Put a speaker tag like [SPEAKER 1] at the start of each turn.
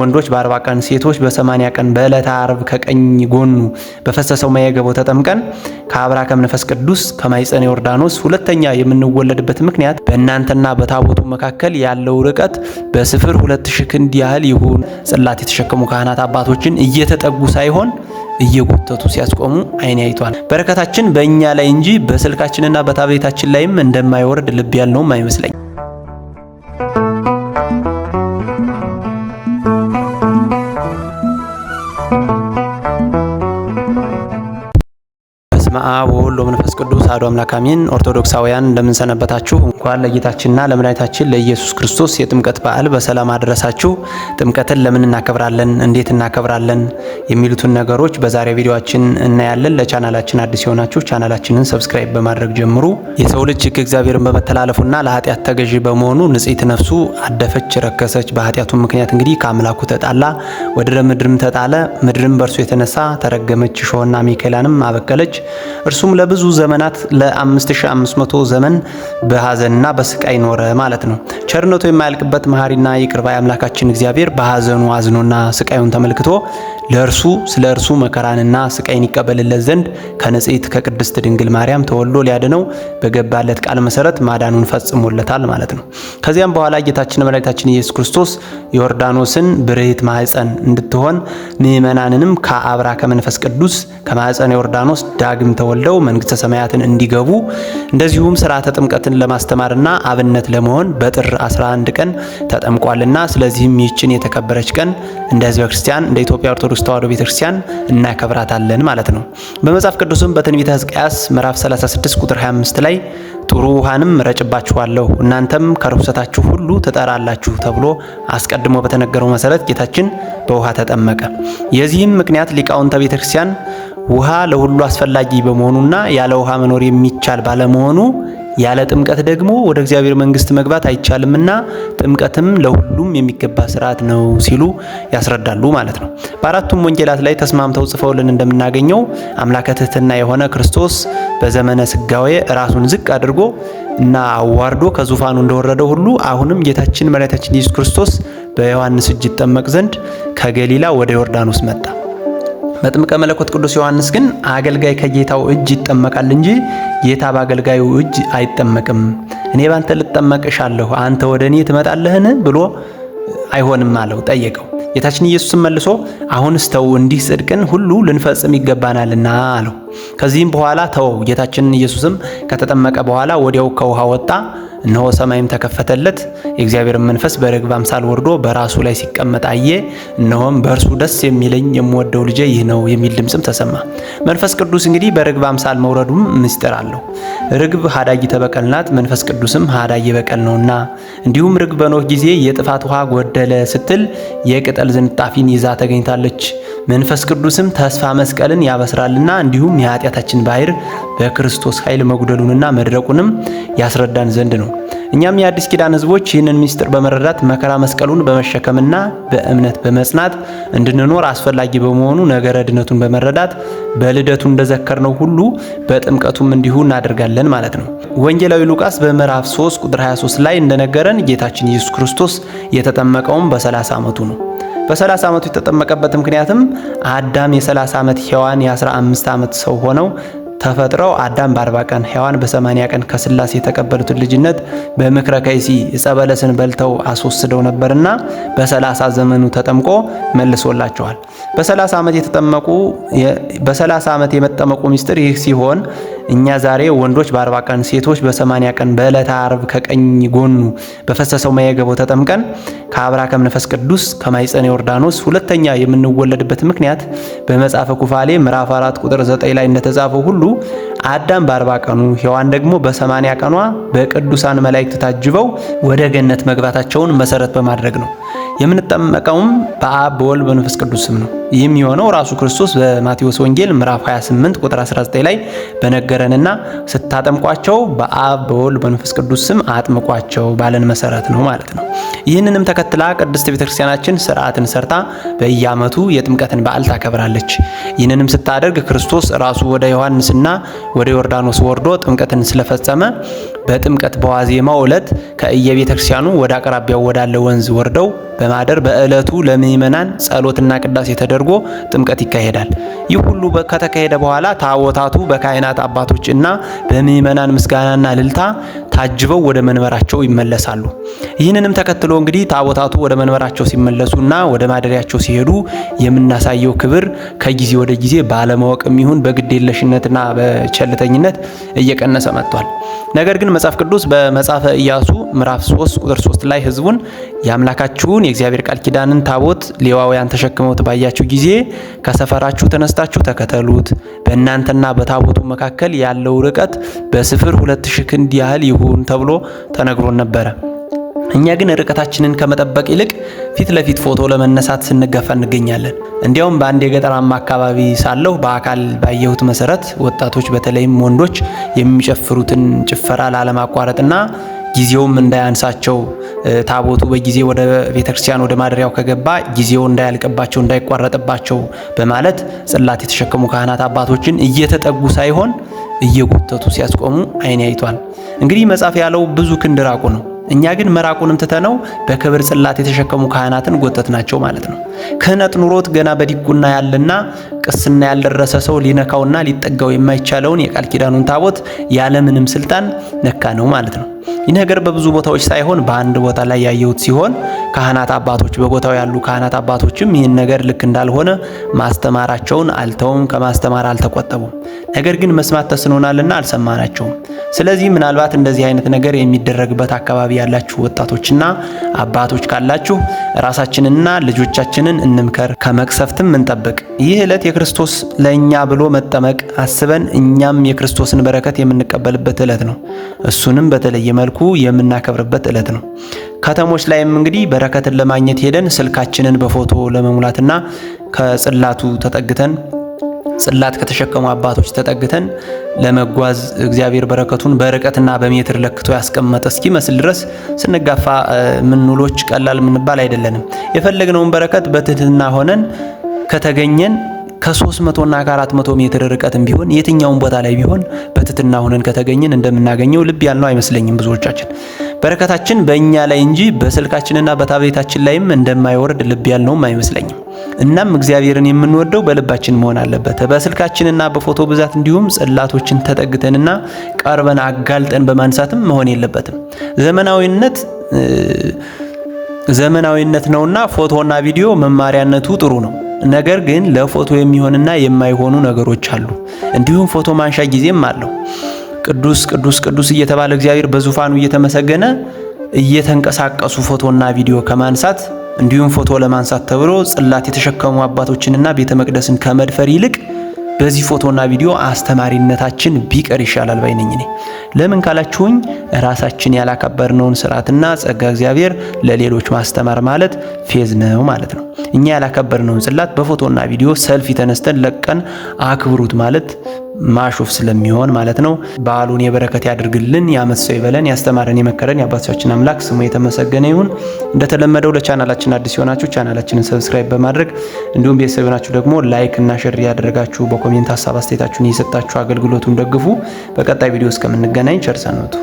[SPEAKER 1] ወንዶች በ40 ቀን ሴቶች በ80 ቀን በዕለተ ዓርብ ከቀኝ ጎኑ በፈሰሰው ማየ ገቦ ተጠምቀን ከአብራ ከመንፈስ ቅዱስ ከማይጸነ ዮርዳኖስ ሁለተኛ የምንወለድበት ምክንያት በእናንተና በታቦቱ መካከል ያለው ርቀት በስፍር 2000 ክንድ ያህል ይሁን። ጽላት የተሸከሙ ካህናት አባቶችን እየተጠጉ ሳይሆን እየጎተቱ ሲያስቆሙ ዓይን አይቷል። በረከታችን በእኛ ላይ እንጂ በስልካችንና በታቤታችን ላይም እንደማይወርድ ልብ ያልነውም አይመስለኝ። በስመ አብ ወወልድ ወመንፈስ ቅዱስ አሐዱ አምላክ አሜን። ኦርቶዶክሳውያን እንደምንሰነበታችሁ፣ እንኳን ለጌታችንና ለመድኃኒታችን ለኢየሱስ ክርስቶስ የጥምቀት በዓል በሰላም አደረሳችሁ። ጥምቀትን ለምን እናከብራለን፣ እንዴት እናከብራለን የሚሉትን ነገሮች በዛሬ ቪዲዮአችን እናያለን። ለቻናላችን አዲስ የሆናችሁ ቻናላችንን ሰብስክራይብ በማድረግ ጀምሩ። የሰው ልጅ ሕግ እግዚአብሔርን በመተላለፉና ለኃጢአት ተገዢ በመሆኑ ንጽሕት ነፍሱ አደፈች፣ ረከሰች። በኃጢአቱ ምክንያት እንግዲህ ከአምላኩ ተጣላ፣ ወደ ምድርም ተጣለ። ምድርም በእርሱ የተነሳ ተረገመች፣ እሾህና አሜከላንም አበቀለች። እርሱም ለብዙ ዘመናት ለ5500 ዘመን በሐዘንና በስቃይ ኖረ ማለት ነው። ቸርነቱ የማያልቅበት መሐሪና ይቅር ባይ አምላካችን እግዚአብሔር በሐዘኑ አዝኖና ስቃዩን ተመልክቶ ስለ እርሱ መከራንና ስቃይን ይቀበልለት ዘንድ ከንጽሕት ከቅድስት ድንግል ማርያም ተወልዶ ሊያድነው በገባለት ቃል መሰረት ማዳኑን ፈጽሞለታል ማለት ነው። ከዚያም በኋላ ጌታችን መድኃኒታችን ኢየሱስ ክርስቶስ ዮርዳኖስን ብርህት ማህፀን እንድትሆን ምእመናንንም ከአብራ ከመንፈስ ቅዱስ ከማህፀነ ዮርዳኖስ ዳግም ተወልደው መንግስተ ሰማያትን እንዲገቡ እንደዚሁም ሥርዓተ ጥምቀትን ለማስተማርና አብነት ለመሆን በጥር 11 ቀን ተጠምቋልና ስለዚህም ይህችን የተከበረች ቀን እንደ ሕዝበ ክርስቲያን እንደ ኢትዮጵያ ኦርቶዶክስ ተዋሕዶ ቤተክርስቲያን እናከብራታለን ማለት ነው። በመጽሐፍ ቅዱስም በትንቢተ ሕዝቅያስ ምዕራፍ 36 ቁጥር 25 ላይ ጥሩ ውሃንም ረጭባችኋለሁ እናንተም ከርኩሰታችሁ ሁሉ ትጠራላችሁ ተብሎ አስቀድሞ በተነገረው መሰረት ጌታችን በውሃ ተጠመቀ። የዚህም ምክንያት ሊቃውንተ ቤተክርስቲያን ውሃ ለሁሉ አስፈላጊ በመሆኑና ያለ ውሃ መኖር የሚቻል ባለመሆኑ ያለ ጥምቀት ደግሞ ወደ እግዚአብሔር መንግስት መግባት አይቻልምና ጥምቀትም ለሁሉም የሚገባ ስርዓት ነው ሲሉ ያስረዳሉ ማለት ነው። በአራቱም ወንጌላት ላይ ተስማምተው ጽፈውልን እንደምናገኘው አምላከ ትሕትና የሆነ ክርስቶስ በዘመነ ስጋዌ ራሱን ዝቅ አድርጎ እና አዋርዶ ከዙፋኑ እንደወረደው ሁሉ አሁንም ጌታችን መድኃኒታችን ኢየሱስ ክርስቶስ በዮሐንስ እጅ ይጠመቅ ዘንድ ከገሊላ ወደ ዮርዳኖስ መጣ። መጥምቀ መለኮት ቅዱስ ዮሐንስ ግን አገልጋይ ከጌታው እጅ ይጠመቃል እንጂ ጌታ በአገልጋዩ እጅ አይጠመቅም። እኔ ባንተ ልጠመቅሻለሁ አንተ ወደ እኔ ትመጣለህን ብሎ አይሆንም አለው፣ ጠየቀው። ጌታችን ኢየሱስም መልሶ አሁንስ ተው፣ እንዲህ ጽድቅን ሁሉ ልንፈጽም ይገባናልና አለው። ከዚህም በኋላ ተወው። ጌታችን ኢየሱስም ከተጠመቀ በኋላ ወዲያው ከውሃ ወጣ። እነሆ ሰማይም ተከፈተለት፣ የእግዚአብሔር መንፈስ በርግብ አምሳል ወርዶ በራሱ ላይ ሲቀመጥ አየ። እነሆም በእርሱ ደስ የሚለኝ የምወደው ልጄ ይህ ነው የሚል ድምጽም ተሰማ። መንፈስ ቅዱስ እንግዲህ በርግብ አምሳል መውረዱም ምስጢር አለው። ርግብ ሀዳጊተ በቀል ናት፣ መንፈስ ቅዱስም ሀዳጊ በቀል ነውና። እንዲሁም ርግብ በኖህ ጊዜ የጥፋት ውሃ ጎደለ ስትል የቅጠል ዝንጣፊን ይዛ ተገኝታለች። መንፈስ ቅዱስም ተስፋ መስቀልን ያበስራልና እንዲሁም የኃጢአታችን ባህር በክርስቶስ ኃይል መጉደሉንና መድረቁንም ያስረዳን ዘንድ ነው። እኛም የአዲስ ኪዳን ሕዝቦች ይህንን ምስጢር በመረዳት መከራ መስቀሉን በመሸከምና በእምነት በመጽናት እንድንኖር አስፈላጊ በመሆኑ ነገረ ድነቱን በመረዳት በልደቱ እንደዘከርነው ሁሉ በጥምቀቱም እንዲሁ እናደርጋለን ማለት ነው። ወንጌላዊ ሉቃስ በምዕራፍ 3 ቁጥር 23 ላይ እንደነገረን ጌታችን ኢየሱስ ክርስቶስ የተጠመቀውም በ30 ዓመቱ ነው። በ30 ዓመቱ የተጠመቀበት ምክንያትም አዳም የ30 ዓመት ሔዋን የ15 ዓመት ሰው ሆነው ተፈጥረው አዳም በ40 ቀን ሔዋን በ80 ቀን ከስላሴ የተቀበሉትን ልጅነት በምክረ ከይሲ ዕፀ በለስን በልተው አስወስደው ነበርና በ30 ዘመኑ ተጠምቆ መልሶላቸዋል። በ30 ዓመት የመጠመቁ ምስጢር ይህ ሲሆን እኛ ዛሬ ወንዶች በ40 ቀን ሴቶች በ80 ቀን በዕለተ ዓርብ ከቀኝ ጎኑ በፈሰሰው ማየ ገቦ ተጠምቀን ከአብራ ከመንፈስ ቅዱስ ከማይጸነ ዮርዳኖስ ሁለተኛ የምንወለድበት ምክንያት በመጽሐፈ ኩፋሌ ምዕራፍ 4 ቁጥር 9 ላይ እንደተጻፈው ሁሉ አዳም በ40 ቀኑ ሔዋን ደግሞ በ80 ቀኗ በቅዱሳን መላእክት ታጅበው ወደ ገነት መግባታቸውን መሰረት በማድረግ ነው። የምንጠመቀውም በአብ በወልድ በመንፈስ ቅዱስ ስም ነው። ይህም የሆነው ራሱ ክርስቶስ በማቴዎስ ወንጌል ምዕራፍ 28 ቁጥር 19 ላይ በነገረንና ስታጠምቋቸው በአብ በወልድ በመንፈስ ቅዱስ ስም አጥምቋቸው ባለን መሰረት ነው ማለት ነው። ይህንንም ተከትላ ቅድስት ቤተክርስቲያናችን ስርዓትን ሰርታ በየዓመቱ የጥምቀትን በዓል ታከብራለች። ይህንንም ስታደርግ ክርስቶስ ራሱ ወደ ዮሐንስና ወደ ዮርዳኖስ ወርዶ ጥምቀትን ስለፈጸመ በጥምቀት በዋዜማው ዕለት ከየቤተክርስቲያኑ ወደ አቅራቢያው ወዳለ ወንዝ ወርደው በማደር በዕለቱ ለምእመናን ጸሎትና ቅዳሴ ተደርጎ ጥምቀት ይካሄዳል። ይህ ሁሉ ከተካሄደ በኋላ ታቦታቱ በካህናት አባቶች እና በምእመናን ምስጋናና እልልታ ታጅበው ወደ መንበራቸው ይመለሳሉ። ይህንንም ተከትሎ እንግዲህ ታቦታቱ ወደ መንበራቸው ሲመለሱና ወደ ማደሪያቸው ሲሄዱ የምናሳየው ክብር ከጊዜ ወደ ጊዜ ባለማወቅም ይሁን በግዴለሽነትና በቸልተኝነት እየቀነሰ መጥቷል። ነገር ግን መጽሐፍ ቅዱስ በመጽሐፈ ኢያሱ ምዕራፍ 3 ቁጥር 3 ላይ ሕዝቡን የአምላካችሁን የእግዚአብሔር ቃል ኪዳንን ታቦት ሌዋውያን ተሸክመውት ባያችሁ ጊዜ ከሰፈራችሁ ተነስታችሁ ተከተሉት፣ በእናንተና በታቦቱ መካከል ያለው ርቀት በስፍር 2000 ክንድ ያህል ይሁን ተብሎ ተነግሮን ነበረ። እኛ ግን ርቀታችንን ከመጠበቅ ይልቅ ፊት ለፊት ፎቶ ለመነሳት ስንገፋ እንገኛለን። እንዲያውም በአንድ የገጠራማ አካባቢ ሳለሁ በአካል ባየሁት መሰረት ወጣቶች በተለይም ወንዶች የሚጨፍሩትን ጭፈራ ላለማቋረጥና ጊዜውም እንዳያንሳቸው ታቦቱ በጊዜ ወደ ቤተክርስቲያን ወደ ማደሪያው ከገባ ጊዜው እንዳያልቅባቸው እንዳይቋረጥባቸው በማለት ጽላት የተሸከሙ ካህናት አባቶችን እየተጠጉ ሳይሆን እየጎተቱ ሲያስቆሙ ዓይን አይቷል። እንግዲህ መጽሐፍ ያለው ብዙ ክንድ ራቁ ነው። እኛ ግን መራቁንም ትተነው በክብር ጽላት የተሸከሙ ካህናትን ጎተትናቸው ማለት ነው። ክህነት ኑሮት ገና በዲቁና ያለና ቅስና ያልደረሰ ሰው ሊነካውና ሊጠጋው የማይቻለውን የቃል ኪዳኑን ታቦት ያለምንም ስልጣን ነካ ነው ማለት ነው። ይህ ነገር በብዙ ቦታዎች ሳይሆን በአንድ ቦታ ላይ ያየሁት ሲሆን ካህናት አባቶች በቦታው ያሉ ካህናት አባቶችም ይህን ነገር ልክ እንዳልሆነ ማስተማራቸውን አልተውም፣ ከማስተማር አልተቆጠቡም። ነገር ግን መስማት ተስኖናልና አልሰማናቸውም። ስለዚህ ምናልባት እንደዚህ አይነት ነገር የሚደረግበት አካባቢ ያላችሁ ወጣቶችና አባቶች ካላችሁ ራሳችንንና ልጆቻችንን እንምከር፣ ከመቅሰፍትም እንጠብቅ። ይህ ዕለት የክርስቶስ ለእኛ ብሎ መጠመቅ አስበን እኛም የክርስቶስን በረከት የምንቀበልበት ዕለት ነው። እሱንም በተለየ መልኩ የምናከብርበት ዕለት ነው። ከተሞች ላይም እንግዲህ በረከትን ለማግኘት ሄደን ስልካችንን በፎቶ ለመሙላትና ከጽላቱ ተጠግተን ጽላት ከተሸከሙ አባቶች ተጠግተን ለመጓዝ እግዚአብሔር በረከቱን በርቀትና በሜትር ለክቶ ያስቀመጠ እስኪመስል ድረስ ስንጋፋ ምንውሎች ቀላል ምንባል አይደለንም። የፈለግነውን በረከት በትህትና ሆነን ከተገኘን ከ300 እና ከ400 ሜትር ርቀትም ቢሆን የትኛውን ቦታ ላይ ቢሆን በትህትና ሆነን ከተገኘን እንደምናገኘው ልብ ያልነው አይመስለኝም። ብዙዎቻችን በረከታችን በእኛ ላይ እንጂ በስልካችንና በታብሌታችን ላይም እንደማይወርድ ልብ ያልነውም አይመስለኝም። እናም እግዚአብሔርን የምንወደው በልባችን መሆን አለበት። በስልካችንና በፎቶ ብዛት እንዲሁም ጽላቶችን ተጠግተንና ቀርበን አጋልጠን በማንሳትም መሆን የለበትም። ዘመናዊነት ነውና ፎቶና ቪዲዮ መማሪያነቱ ጥሩ ነው። ነገር ግን ለፎቶ የሚሆንና የማይሆኑ ነገሮች አሉ። እንዲሁም ፎቶ ማንሻ ጊዜም አለው። ቅዱስ ቅዱስ ቅዱስ እየተባለ እግዚአብሔር በዙፋኑ እየተመሰገነ እየተንቀሳቀሱ ፎቶና ቪዲዮ ከማንሳት እንዲሁም ፎቶ ለማንሳት ተብሎ ጽላት የተሸከሙ አባቶችንና ቤተ መቅደስን ከመድፈር ይልቅ በዚህ ፎቶና ቪዲዮ አስተማሪነታችን ቢቀር ይሻላል ባይነኝ ነኝ። ለምን ካላችሁኝ ራሳችን ያላከበርነውን ስርዓትና ጸጋ እግዚአብሔር ለሌሎች ማስተማር ማለት ፌዝ ነው ማለት ነው። እኛ ያላከበርነውን ጽላት በፎቶና ቪዲዮ ሰልፊ ተነስተን ለቀን አክብሩት ማለት ማሾፍ ስለሚሆን ማለት ነው። በዓሉን የበረከት ያድርግልን፣ ያመት ሰው ይበለን። ያስተማረን የመከረን የአባቶቻችን አምላክ ስሙ የተመሰገነ ይሁን። እንደተለመደው ለቻናላችን አዲስ የሆናችሁ ቻናላችንን ሰብስክራይብ በማድረግ እንዲሁም ቤተሰብ ናችሁ ደግሞ ላይክ እና ሼር ያደረጋችሁ በኮሜንት ሀሳብ አስተያየታችሁን እየሰጣችሁ አገልግሎቱን ደግፉ። በቀጣይ ቪዲዮ እስከምንገናኝ ቸር ሰንብቱ።